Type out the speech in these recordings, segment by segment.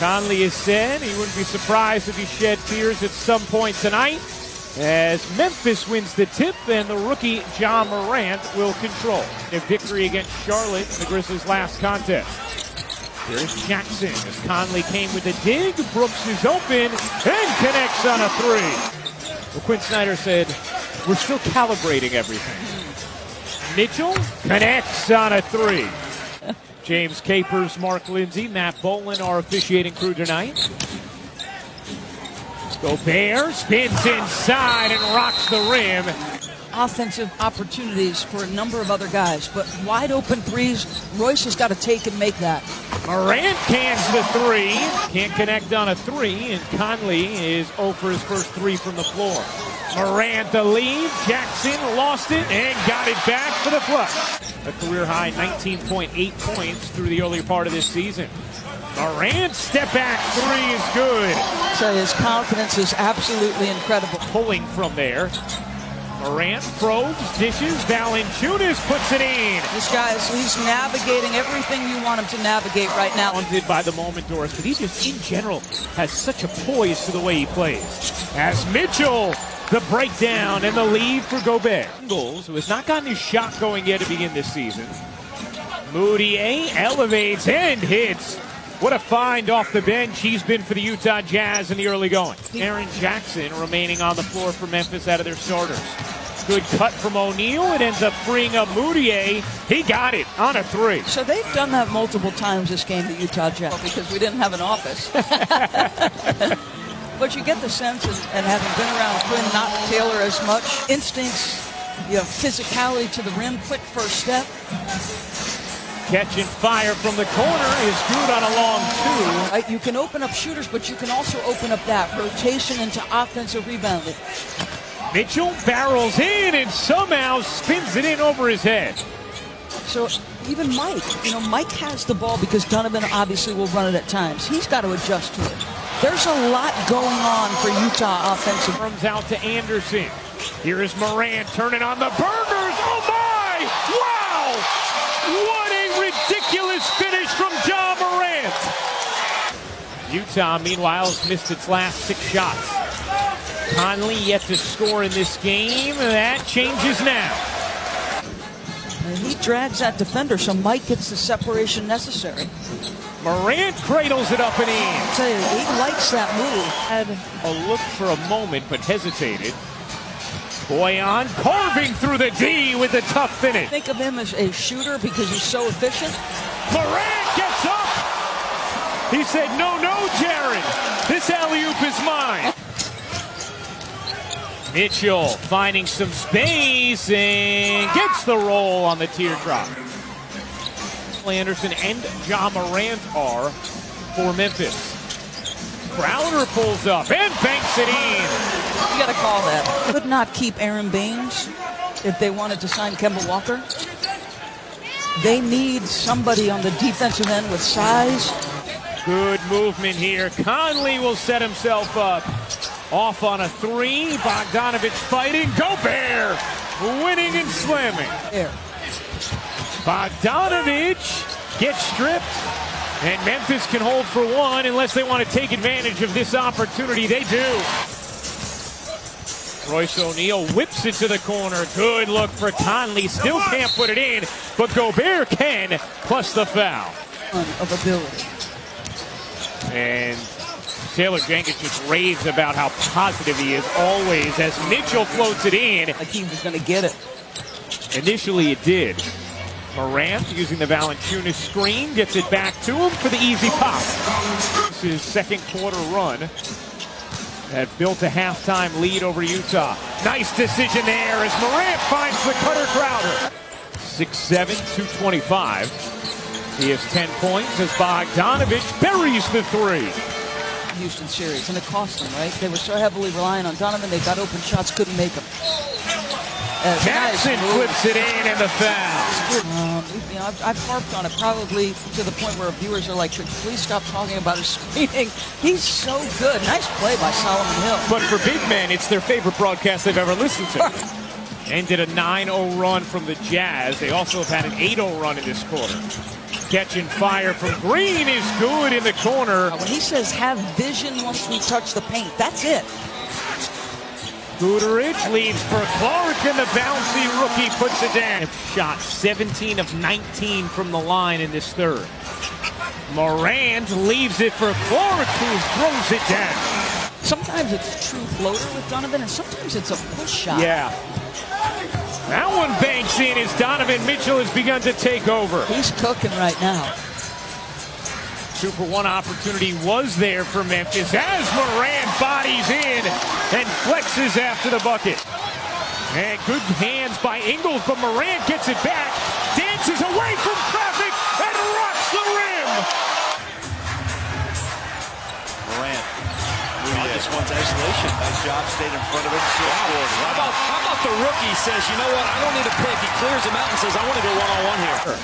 Conley has said he wouldn't be surprised if he shed tears at some point tonight as Memphis wins the tip and the rookie Ja Morant will control. A victory against Charlotte in the Grizzlies' last contest. Here's Jackson as Conley came with a dig. Brooks is open and connects on a three. Well, Quinn Snyder said, we're still calibrating everything. Mitchell connects on a three. James Capers, Mark Lindsay, Matt Bolin, our officiating crew tonight. Gobert spins inside and rocks the rim. Offensive opportunities for a number of other guys, but wide open threes, Royce has got to take and make that. Morant cans the three. Can't connect on a three, and Conley is 0 for his first three from the floor. Morant the lead. Jackson lost it and got it back for the flush. A career-high 19.8 points through the earlier part of this season. Morant step-back three is good. So his confidence is absolutely incredible. Pulling from there. Morant probes, dishes, Valanciunas puts it in. This guy he's navigating everything you want him to navigate right now. Talented by the moment, Doris, but he just, in general, has such a poise to the way he plays. As Mitchell, the breakdown and the lead for Gobert. Ingles, who has not gotten his shot going yet to begin this season. Moutier elevates and hits. What a find off the bench he's been for the Utah Jazz in the early going. Aaron Jackson remaining on the floor for Memphis out of their starters. Good cut from O'Neal. It ends up freeing up Moutier. He got it on a three. So they've done that multiple times this game, the Utah Jazz, because we didn't have an office. But you get the sense, and having been around Quinn, not Taylor as much, instincts, physicality to the rim, quick first step. Catching fire from the corner is good on a long two. Right, you can open up shooters, but you can also open up that rotation into offensive rebounding. Mitchell barrels in and somehow spins it in over his head. So even Mike, Mike has the ball because Donovan obviously will run it at times. He's got to adjust to it. There's a lot going on for Utah offensive. Comes out to Anderson. Here is Morant turning on the burners. Oh my! Wow! What a ridiculous finish from Ja Morant. Utah, meanwhile, has missed its last 6 shots. Conley yet to score in this game. That changes now. And he drags that defender, so Mike gets the separation necessary. Morant cradles it up and in. I tell you, he likes that move. Had a look for a moment, but hesitated. Boyan carving through the D with the tough finish. Think of him as a shooter because he's so efficient. Morant gets up. He said, no, Jaron. This alley-oop is mine. Mitchell finding some space and gets the roll on the teardrop. Anderson and Ja Morant are for Memphis. Crowder pulls up and banks it in. You got to call that. Could not keep Aaron Baines if they wanted to sign Kemba Walker. They need somebody on the defensive end with size. Good movement here. Conley will set himself up. Off on a three. Bogdanovich fighting. Gobert winning and slamming. There. Bogdanovich gets stripped. And Memphis can hold for one unless they want to take advantage of this opportunity. They do. Royce O'Neal whips it to the corner. Good look for Conley. Still can't put it in, but Gobert can, plus the foul. Of ability. And Taylor Jenkins just raves about how positive he is always as Mitchell floats it in. Like he was going to get it. Initially it did. Morant using the Valanciunas screen gets it back to him for the easy pop. This is his second quarter run that built a halftime lead over Utah. Nice decision there as Morant finds the cutter Crowder. 6'7", 225. He has 10 points as Bogdanovich buries the three. Houston series, and it cost them, right? They were so heavily relying on Donovan, they got open shots, couldn't make them. Jackson flips it in and the foul. I've harped on it probably to the point where viewers are like, please stop talking about his screening. He's so good. Nice play by Solomon Hill. But for big men, it's their favorite broadcast they've ever listened to. Ended a 9-0 run from the Jazz. They also have had an 8-0 run in this quarter. Catching fire from Green is good in the corner. When he says have vision once we touch the paint, that's it. Gooderich leaves for Clark, and the bouncy rookie puts it down. Shot 17 of 19 from the line in this third. Morant leaves it for Clark, who throws it down. Sometimes it's a true floater with Donovan, and sometimes it's a push shot. Yeah. That one banks in as Donovan Mitchell has begun to take over. He's cooking right now. 2-for-1 opportunity was there for Memphis as Morant bodies in and flexes after the bucket. And good hands by Ingles, but Morant gets it back, dances away from traffic, and rocks the rim. Morant. This one's isolation. Nice job, stayed in front of it. How about the rookie says, you know what, I don't need a pick. He clears him out and says, I want to go one-on-one here.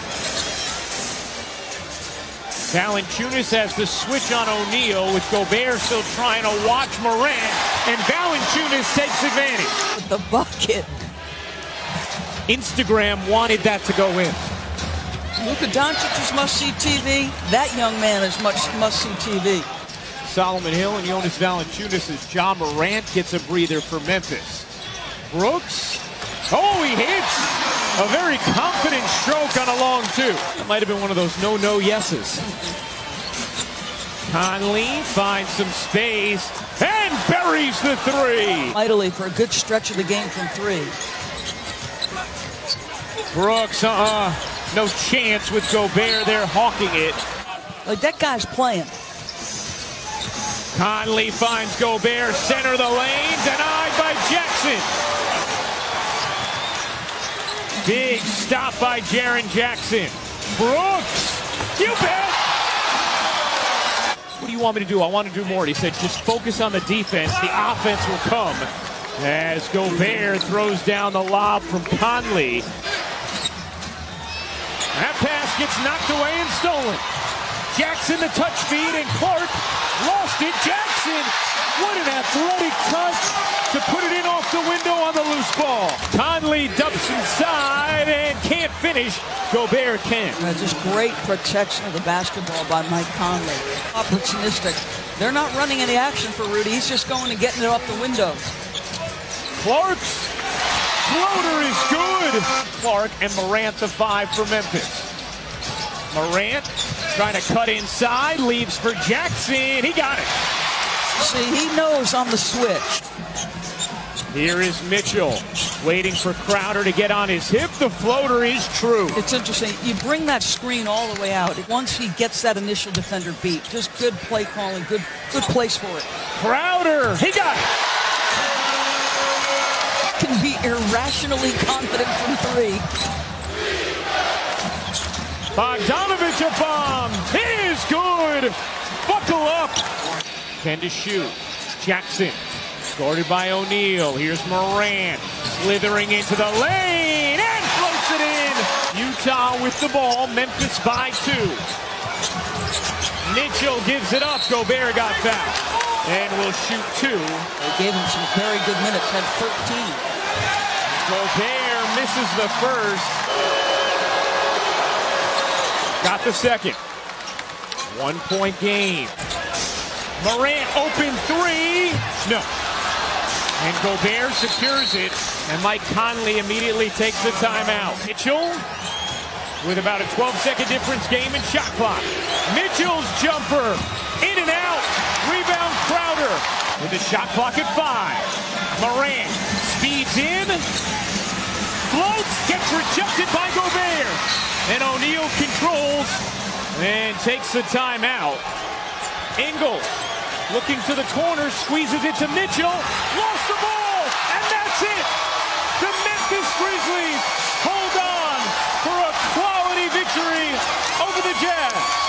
Valanciunas has the switch on O'Neal, with Gobert still trying to watch Morant, and Valanciunas takes advantage. With the bucket. Instagram wanted that to go in. Luka Doncic is must-see TV. That young man is must-see TV. Solomon Hill and Jonas Valanciunas as Ja Morant gets a breather for Memphis. Brooks, oh, he hits! A very confident stroke on a long two. That might have been one of those no yeses. Conley finds some space and buries the three. Mightily for a good stretch of the game from three. Brooks, no chance with Gobert there hawking it. Like, that guy's playing. Conley finds Gobert, center of the lane, denied by Jackson. Big stop by Jaren Jackson. Brooks, you bet. What do you want me to do? I want to do more. He said, just focus on the defense. The offense will come. As Gobert throws down the lob from Conley. That pass gets knocked away and stolen. Jackson the touch feed, and Clark lost it. Jackson, what an athletic touch to put it in off the window on the loose ball. Conley dumps inside and can't finish. Gobert can. Just great protection of the basketball by Mike Conley. Opportunistic. They're not running any action for Rudy. He's just going and getting it off the window. Clark's floater is good. Clark and Morant the 5 for Memphis. Morant trying to cut inside, leaves for Jackson. He got it. See, he knows on the switch. Here is Mitchell waiting for Crowder to get on his hip. The floater is true. It's interesting. You bring that screen all the way out. Once he gets that initial defender beat, just good play calling, good place for it. Crowder, he got it. Can be irrationally confident from three. Bogdanovich a bomb. It is good. Buckle up. 10 to shoot. Jackson guarded by O'Neal. Here's Morant slithering into the lane and floats it in. Utah with the ball. Memphis by 2. Mitchell gives it up. Gobert got fouled and will shoot 2. They gave him some very good minutes. Had 13. Gobert misses the first. Got the second. 1-point game. Morant open 3. No. And Gobert secures it. And Mike Conley immediately takes the timeout. Mitchell with about a 12-second difference game in shot clock. Mitchell's jumper. In and out. Rebound Crowder with the shot clock at 5. Morant speeds in. Floats. Gets rejected by Gobert. And O'Neal controls and takes the timeout. Ingles looking to the corner, squeezes it to Mitchell, lost the ball, and that's it. The Memphis Grizzlies hold on for a quality victory over the Jazz.